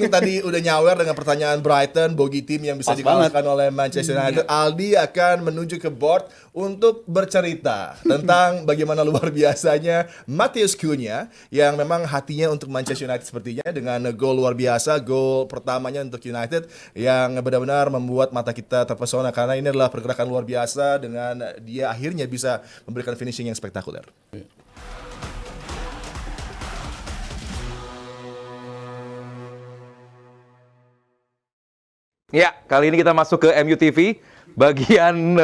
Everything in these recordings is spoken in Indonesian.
mungkin tadi udah nyawer dengan pertanyaan Brighton, bogey tim yang bisa dikalahkan oleh Manchester United. Aldi akan menuju ke board untuk bercerita tentang bagaimana luar biasanya Matheus Cunha yang memang hatinya untuk Manchester United sepertinya dengan gol luar biasa, gol pertamanya untuk United yang benar-benar membuat mata kita terpesona karena ini adalah pergerakan luar biasa dengan dia akhirnya bisa memberikan finishing yang spektakuler. Ya, kali ini kita masuk ke MU TV, bagian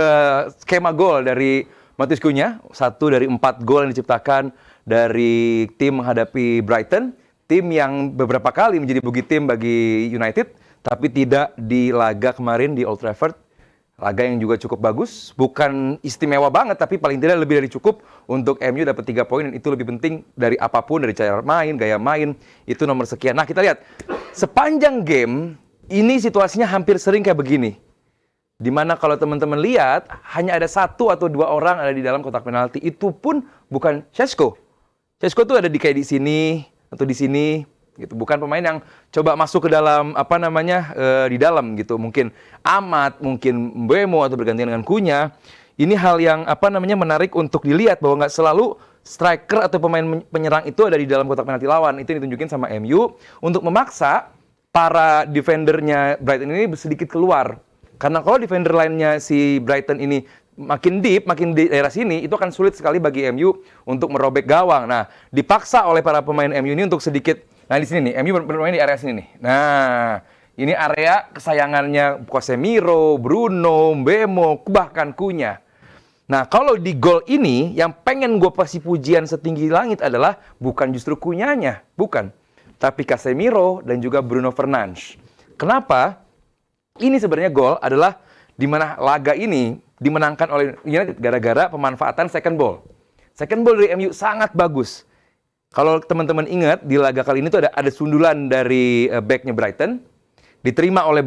skema gol dari Matheus Cunha, 1 dari 4 gol yang diciptakan dari tim menghadapi Brighton, tim yang beberapa kali menjadi bogey tim bagi United, tapi tidak di laga kemarin di Old Trafford. Laga yang juga cukup bagus, bukan istimewa banget, tapi paling tidak lebih dari cukup untuk MU dapat 3 poin, dan itu lebih penting dari apapun, dari cara main, gaya main, itu nomor sekian. Nah, kita lihat, sepanjang game, ini situasinya hampir sering kayak begini. Dimana kalau teman-teman lihat, hanya ada 1 atau 2 orang ada di dalam kotak penalti. Itu pun bukan Šeško. Šeško tuh ada kayak di sini, atau di sini. Gitu. Bukan pemain yang coba masuk ke dalam, di dalam gitu. Mungkin Amat, mungkin Mbeumo, atau bergantian dengan Cunha. Ini hal yang, menarik untuk dilihat, bahwa nggak selalu striker atau pemain penyerang itu ada di dalam kotak penalti lawan. Itu yang ditunjukin sama MU untuk memaksa para defendernya Brighton ini sedikit keluar. Karena kalau defender lainnya si Brighton ini makin deep, makin di daerah sini, itu akan sulit sekali bagi MU untuk merobek gawang. Nah, dipaksa oleh para pemain MU ini untuk sedikit, nah di sini nih, MU bermain di area sini nih. Nah, ini area kesayangannya Casemiro, Bruno, Mbeumo, bahkan Cunha. Nah, kalau di gol ini, yang pengen gue kasih pujian setinggi langit adalah bukan justru Cunha-nya, bukan. Tapi Casemiro dan juga Bruno Fernandes. Kenapa? Ini sebenarnya gol adalah di mana laga ini dimenangkan oleh United gara-gara pemanfaatan second ball. Second ball dari MU sangat bagus. Kalau teman-teman ingat, di laga kali ini tuh ada sundulan dari back-nya Brighton, diterima oleh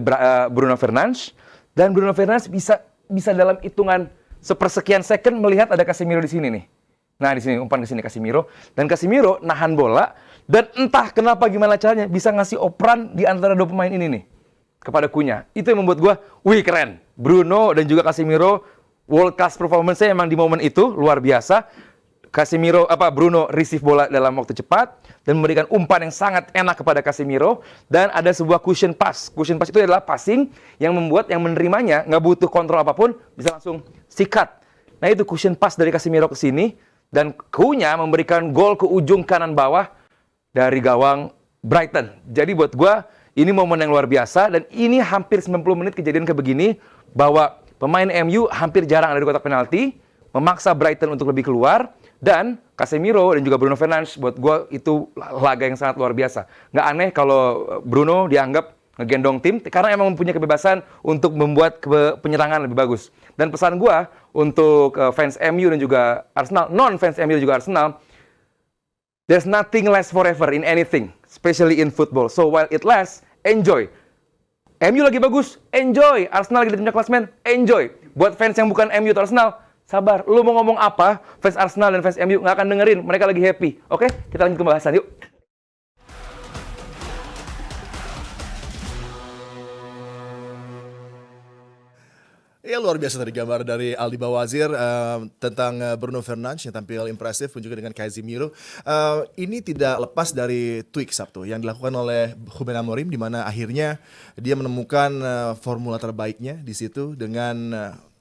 Bruno Fernandes, dan Bruno Fernandes bisa dalam hitungan sepersekian second melihat ada Casemiro di sini nih. Nah, di sini umpan ke sini Casemiro, dan Casemiro nahan bola, dan entah kenapa gimana caranya bisa ngasih operan di antara 2 pemain ini nih kepada Cunha. Itu yang membuat gue, wih keren. Bruno dan juga Casemiro world class performance-nya emang di momen itu luar biasa. Bruno receive bola dalam waktu cepat dan memberikan umpan yang sangat enak kepada Casemiro, dan ada sebuah cushion pass. Cushion pass itu adalah passing yang membuat yang menerimanya nggak butuh kontrol apapun, bisa langsung sikat. Nah, itu cushion pass dari Casemiro ke sini, dan Cunha memberikan gol ke ujung kanan bawah dari gawang Brighton. Jadi buat gue, ini momen yang luar biasa, dan ini hampir 90 menit kejadian kayak begini, bahwa pemain MU hampir jarang ada di kotak penalti, memaksa Brighton untuk lebih keluar, dan Casemiro dan juga Bruno Fernandes, buat gue itu laga yang sangat luar biasa. Nggak aneh kalau Bruno dianggap ngegendong tim, karena emang mempunyai kebebasan untuk membuat penyerangan lebih bagus. Dan pesan gue untuk fans MU dan juga Arsenal, non-fans MU dan juga Arsenal, there's nothing lasts forever in anything, especially in football. So while it lasts, enjoy. MU lagi bagus, enjoy. Arsenal lagi di puncak klasemen, enjoy. Buat fans yang bukan MU atau Arsenal, sabar. Lu mau ngomong apa, fans Arsenal dan fans MU nggak akan dengerin. Mereka lagi happy. Oke, kita lanjut ke pembahasan yuk. Ya, luar biasa tadi gambar dari Aldi Bawazir tentang Bruno Fernandes yang tampil impresif pun juga dengan Casemiro. Ini tidak lepas dari tweak Sabtu yang dilakukan oleh Ruben Amorim, di mana akhirnya dia menemukan formula terbaiknya di situ dengan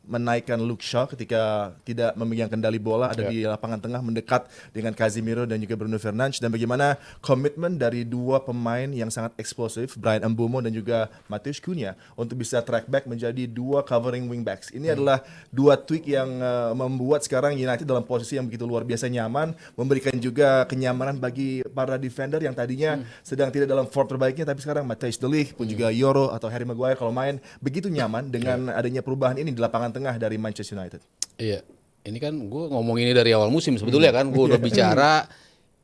menaikkan Luke Shaw ketika tidak memegang kendali bola, ada di lapangan tengah mendekat dengan Casemiro dan juga Bruno Fernandes, dan bagaimana komitmen dari 2 pemain yang sangat eksplosif, Bryan Mbeumo dan juga Matheus Cunha, untuk bisa track back menjadi 2 covering wingbacks. Ini adalah 2 tweak yang membuat sekarang United dalam posisi yang begitu luar biasa nyaman, memberikan juga kenyamanan bagi para defender yang tadinya sedang tidak dalam form terbaiknya, tapi sekarang Matthijs de Ligt pun juga Yoro atau Harry Maguire kalau main begitu nyaman dengan adanya perubahan ini di lapangan tengah dari Manchester United. Iya, ini kan gue ngomong ini dari awal musim sebetulnya kan, gue udah bicara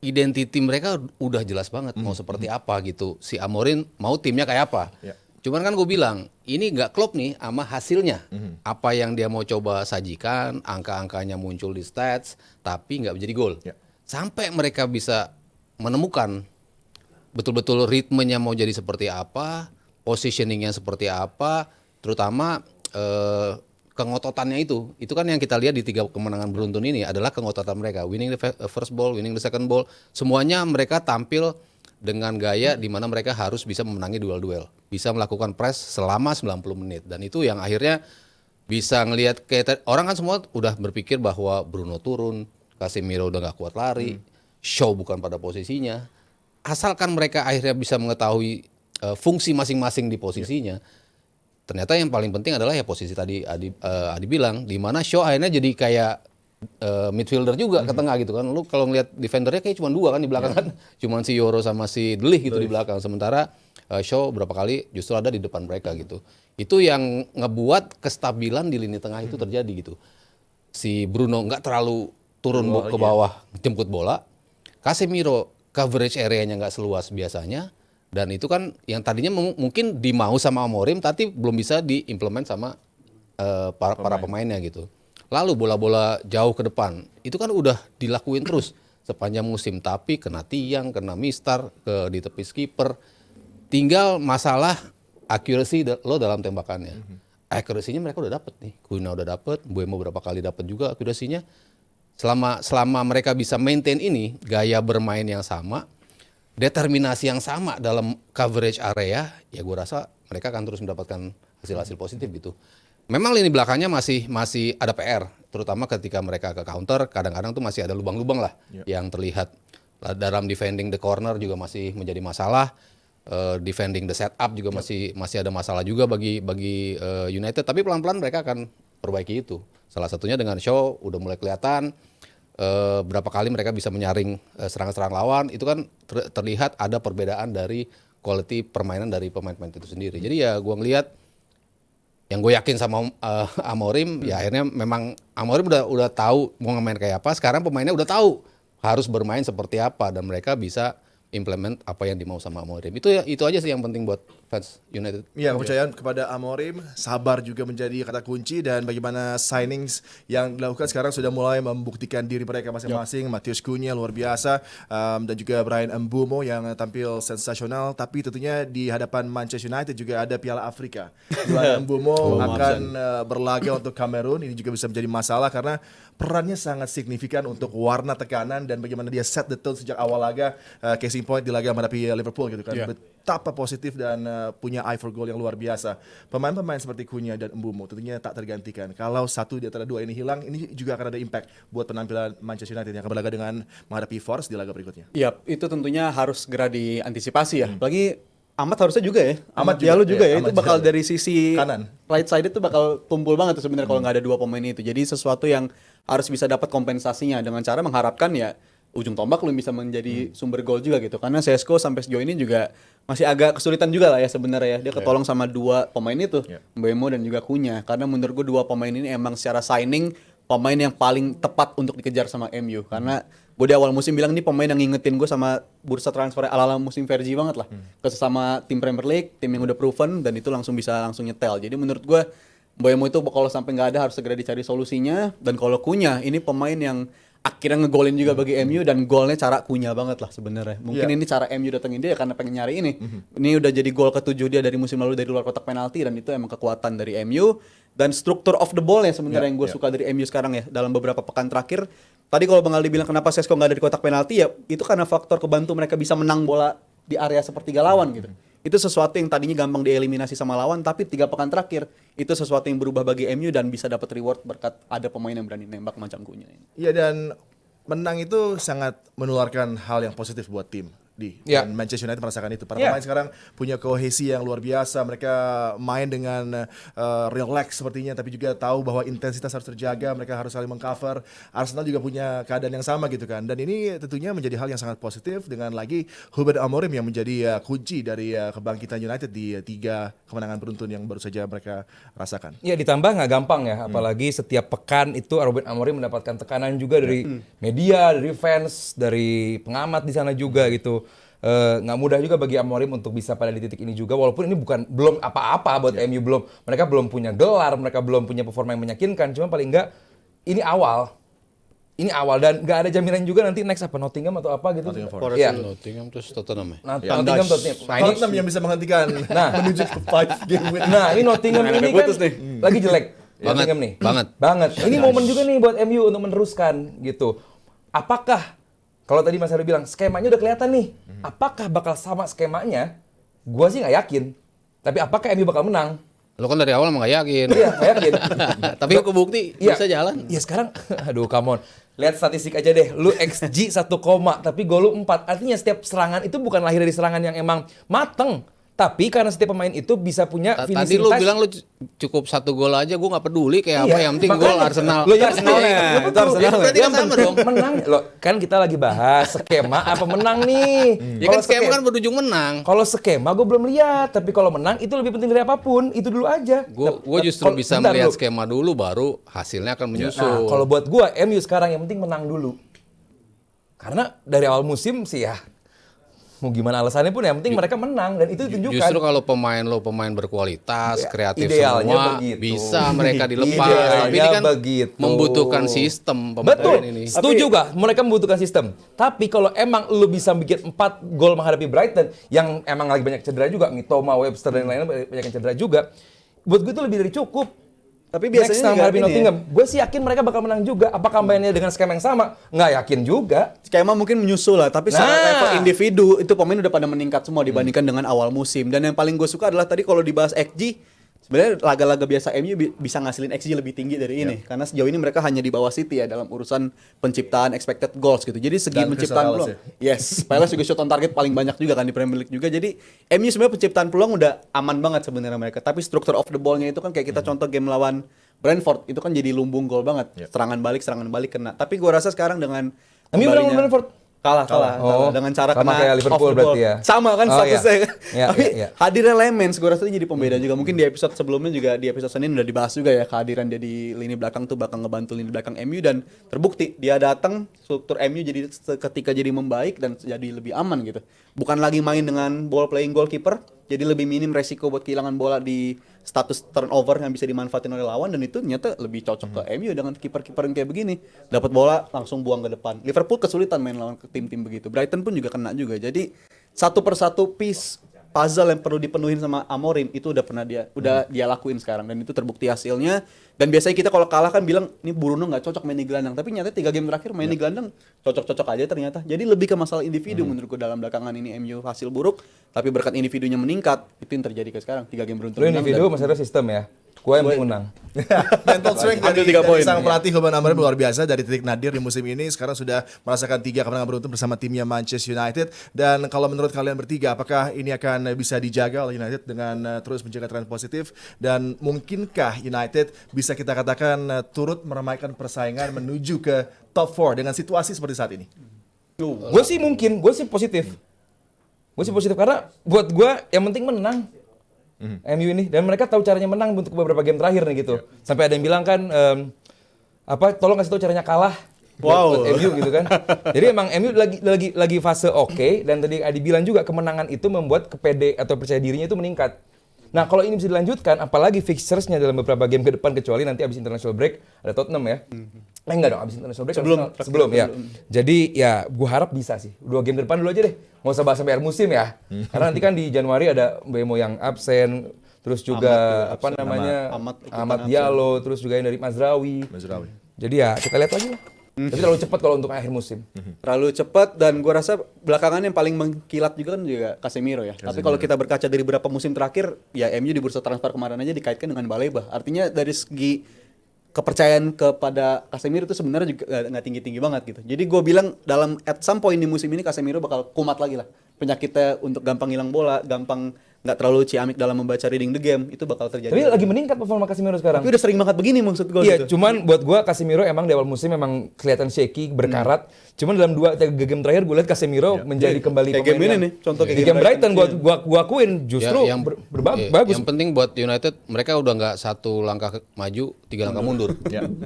identiti mereka udah jelas banget mau seperti apa gitu. Si Amorim mau timnya kayak apa. Cuman kan gue bilang, ini nggak klop nih sama hasilnya. Apa yang dia mau coba sajikan, angka-angkanya muncul di stats, tapi nggak menjadi gol. Sampai mereka bisa menemukan betul-betul ritmenya mau jadi seperti apa, positioningnya seperti apa, terutama kengototannya itu kan yang kita lihat di 3 kemenangan beruntun ini adalah kengototan mereka, winning the first ball, winning the second ball, semuanya mereka tampil dengan gaya di mana mereka harus bisa memenangi duel-duel, bisa melakukan press selama 90 menit, dan itu yang akhirnya bisa ngelihat kayak orang kan semua udah berpikir bahwa Bruno turun, Casemiro udah nggak kuat lari, Shaw bukan pada posisinya. Asalkan mereka akhirnya bisa mengetahui fungsi masing-masing di posisinya, ternyata yang paling penting adalah ya posisi tadi Adi bilang, di mana Shaw akhirnya jadi kayak midfielder juga ke tengah gitu kan. Lu kalau ngelihat defendernya kayak cuma 2 kan di belakang kan, cuma si Yoro sama si De Ligt gitu di belakang. Sementara Shaw berapa kali justru ada di depan mereka gitu. Itu yang ngebuat kestabilan di lini tengah itu terjadi gitu. Si Bruno nggak terlalu turun ke bawah jemput bola. Casemiro coverage area-nya nggak seluas biasanya. Dan itu kan yang tadinya mungkin dimau sama Amorim tapi belum bisa diimplement sama para pemainnya gitu. Lalu bola-bola jauh ke depan, itu kan udah dilakuin terus sepanjang musim. Tapi kena tiang, kena mistar, di tepi skipper. Tinggal masalah accuracy lo dalam tembakannya. Accuracy-nya mereka udah dapet nih. Kuna udah dapet, Mbeumo berapa kali dapet juga accuracy-nya. Selama mereka bisa maintain ini, gaya bermain yang sama, determinasi yang sama dalam coverage area, ya gue rasa mereka akan terus mendapatkan hasil-hasil positif gitu. Memang lini belakangnya masih ada PR, terutama ketika mereka ke counter, kadang-kadang tuh masih ada lubang-lubang lah yang terlihat. Dalam defending the corner juga masih menjadi masalah. Defending the setup juga masih ada masalah juga bagi United, tapi pelan-pelan mereka akan perbaiki itu. Salah satunya dengan Shaw udah mulai kelihatan berapa kali mereka bisa menyaring serangan-serangan lawan, itu kan terlihat ada perbedaan dari quality permainan dari pemain-pemain itu sendiri. Jadi ya gue ngelihat yang gue yakin sama Amorim, ya akhirnya memang Amorim udah tahu mau ngemain kayak apa. Sekarang pemainnya udah tahu harus bermain seperti apa dan mereka bisa implement apa yang dimau sama Amorim. Itu aja sih yang penting buat fans United. Iya, kepercayaan kepada Amorim, sabar juga menjadi kata kunci, dan bagaimana signings yang dilakukan sekarang sudah mulai membuktikan diri mereka masing-masing. Matheus Cunha luar biasa, dan juga Bryan Mbeumo yang tampil sensasional, tapi tentunya di hadapan Manchester United juga ada Piala Afrika. Bryan Mbeumo akan berlaga untuk Kamerun, ini juga bisa menjadi masalah karena perannya sangat signifikan untuk warna tekanan dan bagaimana dia set the tone sejak awal laga. Casing point di laga menghadapi Liverpool gitu kan. Betapa positif dan punya eye for goal yang luar biasa. Pemain-pemain seperti Cunha dan Mbeumo tentunya tak tergantikan. Kalau satu di antara dua ini hilang, ini juga akan ada impact buat penampilan Manchester United yang akan berlaga dengan menghadapi Forest di laga berikutnya. Iya, itu tentunya harus segera diantisipasi ya. Apalagi Ahmad harusnya juga ya. Ahmad Diallo juga ya, ya. Itu Ahmad bakal juga. dari sisi Kanan. right side itu bakal tumpul banget tuh sebenarnya kalau nggak ada 2 pemain itu. Jadi sesuatu yang harus bisa dapat kompensasinya dengan cara mengharapkan ya ujung tombak lu bisa menjadi sumber gol juga gitu. Karena Sesko sampai sejauh ini juga masih agak kesulitan juga lah ya sebenarnya ya. Dia ketolong sama 2 pemain itu, Mbeumo dan juga Cunha. Karena menurut gue 2 pemain ini emang secara signing pemain yang paling tepat untuk dikejar sama MU. Karena gue di awal musim bilang ini pemain yang ngingetin gue sama bursa transfer ala-ala musim Fergie banget lah. Ke sesama tim Premier League, tim yang udah proven, dan itu langsung nyetel. Jadi menurut gue Mbeumo itu kalau sampai nggak ada harus segera dicari solusinya. Dan kalau Cunha ini pemain yang akhirnya ngegolin juga bagi MU, dan golnya cara Cunha banget lah sebenarnya. Mungkin ini cara MU datengin dia karena pengen nyari ini. Ini udah jadi gol ke-7 dia dari musim lalu dari luar kotak penalti, dan itu emang kekuatan dari MU. Dan struktur of the ball ya sebenarnya yang gue suka dari MU sekarang ya dalam beberapa pekan terakhir. Tadi kalau Bang Aldi bilang kenapa Sesko nggak ada di kotak penalti, ya itu karena faktor kebantu mereka bisa menang bola di area sepertiga lawan gitu. Itu sesuatu yang tadinya gampang dieliminasi sama lawan, tapi 3 pekan terakhir itu sesuatu yang berubah bagi MU dan bisa dapat reward berkat ada pemain yang berani nembak macam Cunha ini. Iya, dan menang itu sangat menularkan hal yang positif buat tim. Dan Manchester United merasakan itu. Para pemain sekarang punya kohesi yang luar biasa. Mereka main dengan relax sepertinya, tapi juga tahu bahwa intensitas harus terjaga. Mereka harus saling mengcover. Arsenal juga punya keadaan yang sama gitu kan. Dan ini tentunya menjadi hal yang sangat positif dengan lagi Ruben Amorim yang menjadi kunci dari kebangkitan United di 3 kemenangan beruntun yang baru saja mereka rasakan. Ya, ditambah nggak gampang ya, apalagi setiap pekan itu Ruben Amorim mendapatkan tekanan juga dari media, dari fans, dari pengamat di sana juga gitu. Nggak mudah juga bagi Amorim untuk bisa pada di titik ini juga, walaupun ini belum apa-apa buat MU, mereka belum punya gelar, mereka belum punya performa yang meyakinkan, cuma paling nggak ini awal ini awal dan nggak ada jaminan juga nanti next apa Nottingham atau apa gitu. Nottingham Forest. Iya. Nottingham terus Tottenham ya. Nah, Nottingham Tottenham. Nah, ini Tottenham yang bisa menghentikan menuju ke 5 game win. Nah, ini Nottingham Jangan ini sampai kan putus nih. lagi jelek. Banget, Nottingham nih. banget. Ini momen juga nih buat MU untuk meneruskan gitu. Apakah kalau tadi Mas Heru bilang skemanya udah kelihatan nih. Apakah bakal sama skemanya? Gua sih nggak yakin. Tapi apakah MU bakal menang? Lo kan dari awal emang gak yakin. Iya, nggak yakin. Tapi kebukti bisa jalan. Iya sekarang, aduh come on. Lihat statistik aja deh, lu XG 1, tapi gol lu 4. Artinya setiap serangan itu bukan lahir dari serangan yang emang mateng. Tapi karena setiap pemain itu bisa punya Tadi finishing lu touch. bilang lu cukup 1 gol aja, gue nggak peduli kayak apa, Iya, yang penting makanya. gol Arsenal. Lo yang Arsenalnya, penting, itu betul. Arsenalnya. Berarti kan Yang sama penting dong. menang. Loh, kan kita lagi bahas skema apa menang nih. Ya kan skema kan berujung menang. Kalau skema gue belum lihat, tapi kalau menang itu lebih penting dari apapun. Itu dulu aja. Gue justru bisa bentar, melihat Bro. skema dulu, baru hasilnya akan Nah, menyusul. kalau buat gue, MU sekarang yang penting menang dulu. Karena dari awal musim sih ya, mau gimana alasannya pun yang penting mereka menang dan itu ditunjukkan. Justru kalau pemain lo pemain berkualitas, Ya, kreatif idealnya semua, begitu. bisa mereka dilepas. Idealnya Tapi ini kan begitu. membutuhkan sistem Betul, pemain ini. setuju gak? Mereka membutuhkan sistem. Tapi kalau emang lu bisa bikin 4 gol menghadapi Brighton, yang emang lagi banyak cedera juga, Mitoma, Webster, dan lain-lain banyak yang cedera juga, buat gue itu lebih dari cukup. Tapi Next biasanya time juga menghadapi ini ya. Nottingham, gue sih yakin mereka bakal menang juga. Apakah mainnya dengan skema yang sama? Nggak yakin juga. Skema mungkin menyusul lah, tapi secara Nah. level individu itu pemain udah pada meningkat semua dibandingkan dengan awal musim. Dan yang paling gue suka adalah tadi kalau dibahas XG, sebenarnya laga-laga biasa MU bisa ngasilin XG lebih tinggi dari ini, karena sejauh ini mereka hanya di bawah City ya dalam urusan penciptaan expected goals gitu. Jadi segi Dan penciptaan Crystal peluang, yes, Palace juga shot on target paling banyak juga kan di Premier League juga. Jadi MU sebenarnya penciptaan peluang udah aman banget sebenarnya mereka. Tapi struktur of the ball-nya itu kan kayak kita contoh game lawan Brentford itu kan jadi lumbung gol banget. Serangan balik kena. Tapi gua rasa sekarang dengan MU menang lawan Brentford. kalah Oh, dengan cara sama kena kayak Liverpool off the ball. berarti ya? Sama kan Oh, statusnya. iya. Iya, Tapi iya. hadirnya Lemens gue rasa ini jadi pembeda juga. Mungkin di episode sebelumnya juga di episode Senin udah dibahas juga ya kehadiran dia di lini belakang tuh bakal ngebantu lini belakang MU dan terbukti dia datang struktur MU jadi ketika jadi membaik dan jadi lebih aman gitu. Bukan lagi main dengan ball playing goalkeeper, jadi lebih minim resiko buat kehilangan bola di status turnover yang bisa dimanfaatin oleh lawan dan itu ternyata lebih cocok ke MU dengan kiper-kiper yang kayak begini. Dapat bola langsung buang ke depan. Liverpool kesulitan main lawan tim-tim begitu. Brighton pun juga kena juga. Jadi satu persatu piece puzzle yang perlu dipenuhin sama Amorim itu udah dia lakuin sekarang dan itu terbukti hasilnya. Dan biasanya kita kalau kalah kan bilang ini Bruno nggak cocok main di gelandang, tapi nyata 3 game terakhir main di gelandang cocok-cocok aja ternyata. Jadi lebih ke masalah individu menurutku dalam belakangan ini MU hasil buruk, tapi berkat individunya meningkat itu yang terjadi ke sekarang 3 game beruntun. Lu menang individu, dan- Mas Heru sistem ya. Gue yang penting menang. Mental strength Ambil dari, 3 poin. sang pelatih Ruben Amorim luar biasa dari titik nadir di musim ini. Sekarang sudah merasakan 3 kemenangan beruntun bersama timnya Manchester United. Dan kalau menurut kalian bertiga, apakah ini akan bisa dijaga oleh United dengan terus menjaga tren positif? Dan mungkinkah United bisa kita katakan turut meramaikan persaingan menuju ke top 4 dengan situasi seperti saat ini? Gue sih mungkin, gue sih positif. Gue sih positif karena buat gue yang penting menang. MU ini dan mereka tahu caranya menang untuk beberapa game terakhir nih gitu. Sampai ada yang bilang kan tolong kasih tahu caranya kalah. Wow. Buat MU gitu kan. Jadi emang MU lagi fase oke dan tadi Adi bilang juga kemenangan itu membuat kepede atau percaya dirinya itu meningkat. Nah, kalau ini bisa dilanjutkan apalagi fixtures-nya dalam beberapa game ke depan kecuali nanti habis international break ada Tottenham ya. Enggak dong, habis international break sebelum ya. Jadi ya gua harap bisa sih. 2 game ke depan dulu aja deh. Nggak usah bahas sampai akhir musim ya. Karena nanti kan di Januari ada Mbemo yang absen, terus juga Ahmad Diallo, terus juga yang dari Mazraoui. Jadi ya kita lihat lagi lah. Tapi terlalu cepat kalau untuk akhir musim. Terlalu cepat dan gua rasa belakangan yang paling mengkilat juga kan juga Casemiro ya. Tapi kalau kita berkaca dari beberapa musim terakhir, ya MU di bursa transfer kemarin aja dikaitkan dengan Baleba. Artinya dari segi kepercayaan kepada Casemiro itu sebenarnya juga nggak tinggi-tinggi banget gitu. Jadi gue bilang dalam at some point di musim ini Casemiro bakal kumat lagi lah. Penyakitnya untuk gampang hilang bola, gampang nggak terlalu ciamik dalam membaca reading the game itu bakal terjadi. Tapi lagi meningkat performa Casemiro sekarang. Tapi udah sering banget begini maksud gue Iya, gitu. cuman buat gua Casemiro emang di awal musim memang kelihatan shaky, berkarat. Cuman dalam 2-3 game terakhir gua lihat Casemiro menjadi kembali Kayak game pemain ini yang- nih, contoh kayak di game game Brighton Brighton, gua akuin justru bagus. Yang penting buat United mereka udah nggak 1 langkah maju, 3 langkah mundur.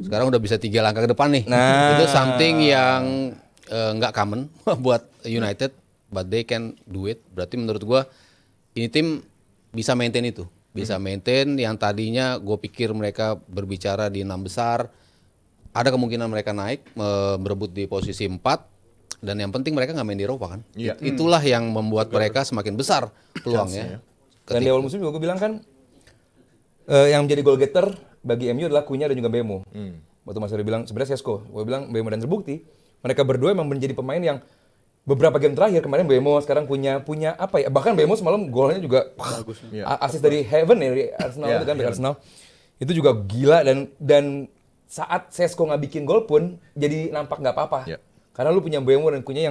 Sekarang udah bisa 3 langkah ke depan nih. Nah. Itu something yang nggak common buat United, but they can do it. Berarti menurut gua ini tim bisa maintain itu, bisa maintain yang tadinya gue pikir mereka berbicara di 6 besar. ada kemungkinan mereka naik berebut di posisi 4 dan yang penting mereka nggak main di Eropa kan. Iya. Itulah yang membuat mereka semakin besar peluangnya. Dan di awal musim juga gue bilang kan yang menjadi goal getter bagi MU adalah Cunha dan juga Mbeumo. Waktu Mas Ari bilang sebenarnya Sesko, gue bilang Mbeumo dan terbukti mereka berdua memang menjadi pemain yang beberapa game terakhir kemarin Mbeumo sekarang punya apa ya, bahkan Mbeumo semalam golnya juga bagus. Asis dari Heaven ya, dari Arsenal itu kan, dari Arsenal. Itu juga gila dan saat Sesko nggak bikin gol pun jadi nampak nggak apa-apa. Iya. Karena lu punya Mbeumo dan Cunha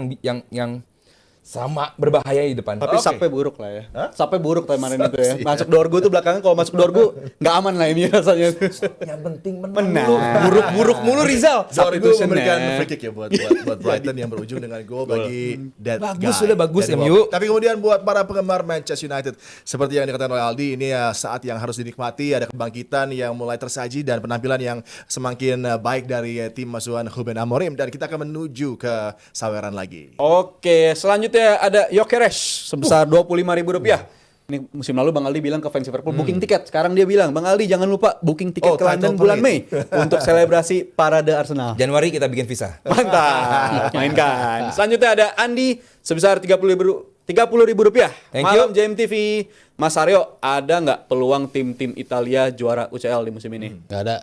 yang sama berbahaya di depan. Tapi Oke. sampai buruk lah ya. Sampai buruk kemarin itu ya. Masuk Dorgu tuh belakangan kalau masuk Dorgu nggak aman lah ini rasanya. Yang penting menang Menang. dulu. Buruk mulu Rizal. Dorgu Substitution memberikan ya. free kick ya buat Brighton yang berujung dengan gol bagi that Bagus, guy. sudah bagus, Dari MU. bawah. Tapi kemudian buat para penggemar Manchester United, seperti yang dikatakan oleh Aldi, ini ya saat yang harus dinikmati, ada kebangkitan yang mulai tersaji dan penampilan yang semakin baik dari tim asuhan Ruben Amorim, dan kita akan menuju ke saweran lagi. Oke, selanjutnya ada Gyökeres sebesar Rp25.000. Ini musim lalu Bang Aldi bilang ke fans Liverpool booking tiket. Sekarang dia bilang, Bang Aldi jangan lupa booking tiket ke London title bulan parade. Mei untuk selebrasi parade Arsenal. Januari kita bikin visa. Mantap, mainkan. Selanjutnya ada Andi sebesar Rp30.000. Thank Malam you. JMTV, Mas Aryo, ada nggak peluang tim-tim Italia juara UCL di musim ini? Nggak ada.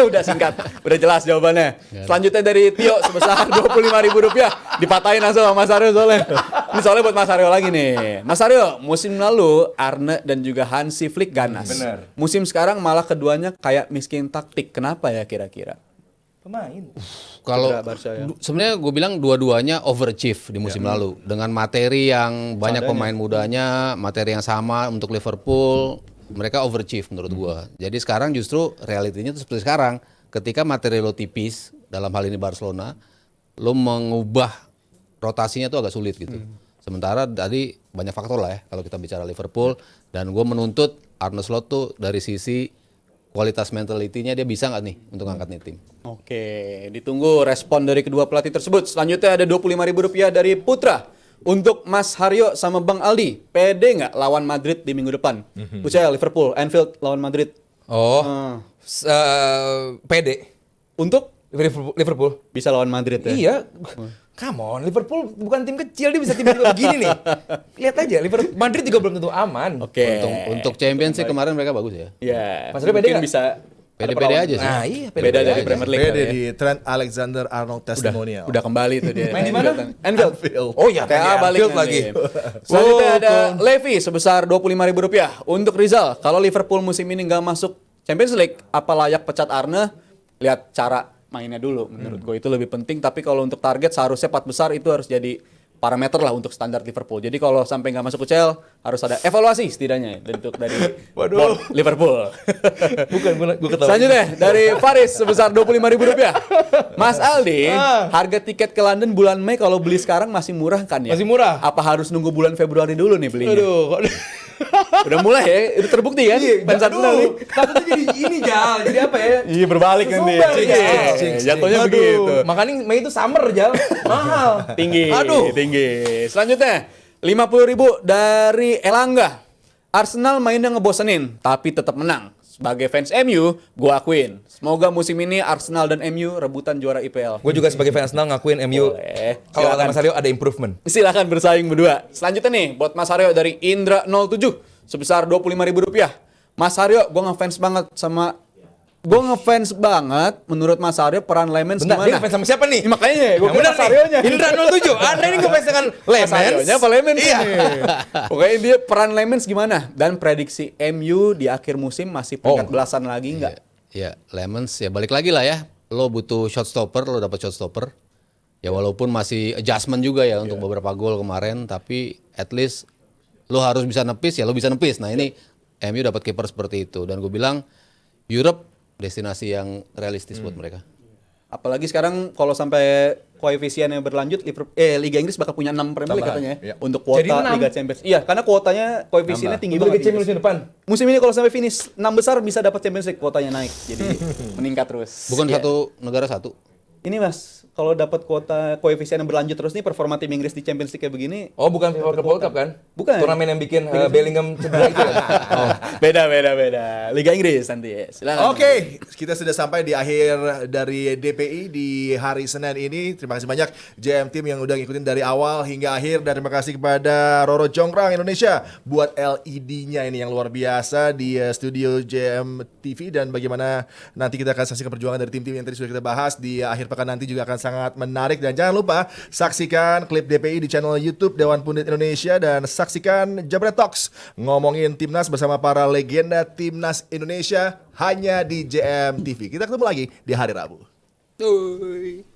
Udah singkat, udah jelas jawabannya. Selanjutnya dari Tio sebesar Rp25.000. Dipatahin langsung sama Mas Aryo soalnya. Ini soalnya buat Mas Aryo lagi nih. Mas Aryo, musim lalu Arne dan juga Hansi Flick ganas. Benar. Musim sekarang malah keduanya kayak miskin taktik. Kenapa ya kira-kira? Pemain. Kalau Cedera Barca ya. sebenarnya gue bilang dua-duanya overachieve di musim lalu dengan materi yang banyak pemain mudanya, materi yang sama untuk Liverpool, mereka overachieve menurut gue. Jadi sekarang justru realitinya tuh seperti sekarang, ketika materi lo tipis dalam hal ini Barcelona, lo mengubah rotasinya tuh agak sulit gitu. Sementara tadi banyak faktor lah ya kalau kita bicara Liverpool, dan gue menuntut Arne Slot tuh dari sisi kualitas mentality-nya dia bisa nggak nih untuk ngangkat nih tim. Oke, ditunggu respon dari kedua pelatih tersebut. Selanjutnya ada Rp25.000 dari Putra. Untuk Mas Haryo sama Bang Aldi, pede nggak lawan Madrid di minggu depan? UCL, Liverpool, Anfield lawan Madrid. PD. Untuk Liverpool. bisa lawan Madrid ya? Iya. Come on, Liverpool bukan tim kecil, dia bisa tim begini nih. Lihat aja, Liverpool, Madrid juga belum tentu aman. Oke. Untuk Champions sih kemarin mereka bagus ya. Iya. Mas Rio pede Mungkin nggak? bisa Pede-pede aja sih. Nah, iya, Beda dari aja. Premier League Pede kali ya. di Trent Alexander-Arnold Testimonial. Udah kembali tuh dia. Main di mana? Anfield. Oh iya, TA balik Anfield nanti. lagi. Selanjutnya ada Levi sebesar Rp25.000. Untuk Rizal, kalau Liverpool musim ini nggak masuk Champions League, apa layak pecat Arne? Lihat cara mainnya dulu. Menurut gue itu lebih penting. Tapi kalau untuk target seharusnya 4 besar itu harus jadi parameter lah untuk standar Liverpool. Jadi kalau sampai nggak masuk UCL harus ada evaluasi setidaknya untuk dari board Liverpool. Bukan, gue ketawa. Selanjutnya dari Faris sebesar Rp25.000. Mas Aldi, harga tiket ke London bulan Mei kalau beli sekarang masih murah kan ya? Masih murah. Apa harus nunggu bulan Februari dulu nih belinya? Aduh, kok Udah mulai ya, itu terbukti kan? Fans Arsenal nih. takutnya jadi ini Jal, jadi apa ya? Iya berbalik nanti. Sumber, Iya, Jal. jatuhnya Aduh, begitu. Makanya Mei itu summer Jal, mahal. Tinggi, Aduh. tinggi. Selanjutnya 50.000 dari Elangga. Arsenal mainnya ngebosenin, tapi tetap menang. Sebagai fans MU, gue akuin. Semoga musim ini Arsenal dan MU rebutan juara IPL. Gue juga sebagai fans Arsenal ngakuin MU. Boleh. Kalau kata Silakan. Mas Aryo ada improvement. Silakan bersaing berdua. Selanjutnya nih, buat Mas Haryo dari Indra 07 sebesar Rp25.000. Mas Haryo, gue ngefans banget sama... Gue ngefans banget menurut Mas Haryo peran Lemens Bentar, dia gimana? ngefans sama siapa nih? Makanya gue Yang kira benar Mas nih, Haryonya. Indra 07. Anda ini ngefans dengan Mas Lemens. Haryonya apa Lemens Iya. nih? Pokoknya dia peran Lemens gimana? Dan prediksi MU di akhir musim masih peringkat belasan lagi nggak? Ya, Lemons ya balik lagi lah ya. Lo butuh shot stopper, lo dapat shot stopper. Ya walaupun masih adjustment juga ya untuk beberapa gol kemarin, tapi at least lo harus bisa nepis ya lo bisa nepis. Nah ini MU dapat kiper seperti itu dan gue bilang Europe destinasi yang realistis buat mereka. Apalagi sekarang kalau sampai koefisiennya berlanjut, Liga Inggris bakal punya 6 Premier League Tambahan, katanya iya. untuk kuota Jadi 6? Liga Champions. Iya, karena kuotanya koefisiennya tinggi Untuk banget. Liga Champions di Inggris. depan. Musim ini kalau sampai finish 6 besar bisa dapat Champions League, kuotanya naik. Jadi meningkat terus. Bukan Iya. satu negara satu. Ini Mas, kalau dapat kuota koefisien yang berlanjut terus nih performa tim Inggris di Champions League kayak begini. Oh, bukan FIFA World Cup kan? Bukan. Turnamen yang bikin Bellingham cedera itu kan? Oh. Beda. Liga Inggris nanti ya. Silakan. Oke, kita sudah sampai di akhir dari DPI di hari Senin ini. Terima kasih banyak JM Team yang udah ngikutin dari awal hingga akhir. Dan terima kasih kepada Roro Jonggrang Indonesia buat LED-nya ini yang luar biasa di studio JM TV. Dan bagaimana nanti kita akan saksikan perjuangan dari tim-tim yang tadi sudah kita bahas di akhir pekan nanti juga akan sangat menarik. Dan jangan lupa saksikan klip DPI di channel YouTube Dewan Pundit Indonesia dan saksikan Jabret Talks ngomongin timnas bersama para legenda timnas Indonesia hanya di JM TV. Kita ketemu lagi di hari Rabu. Uy.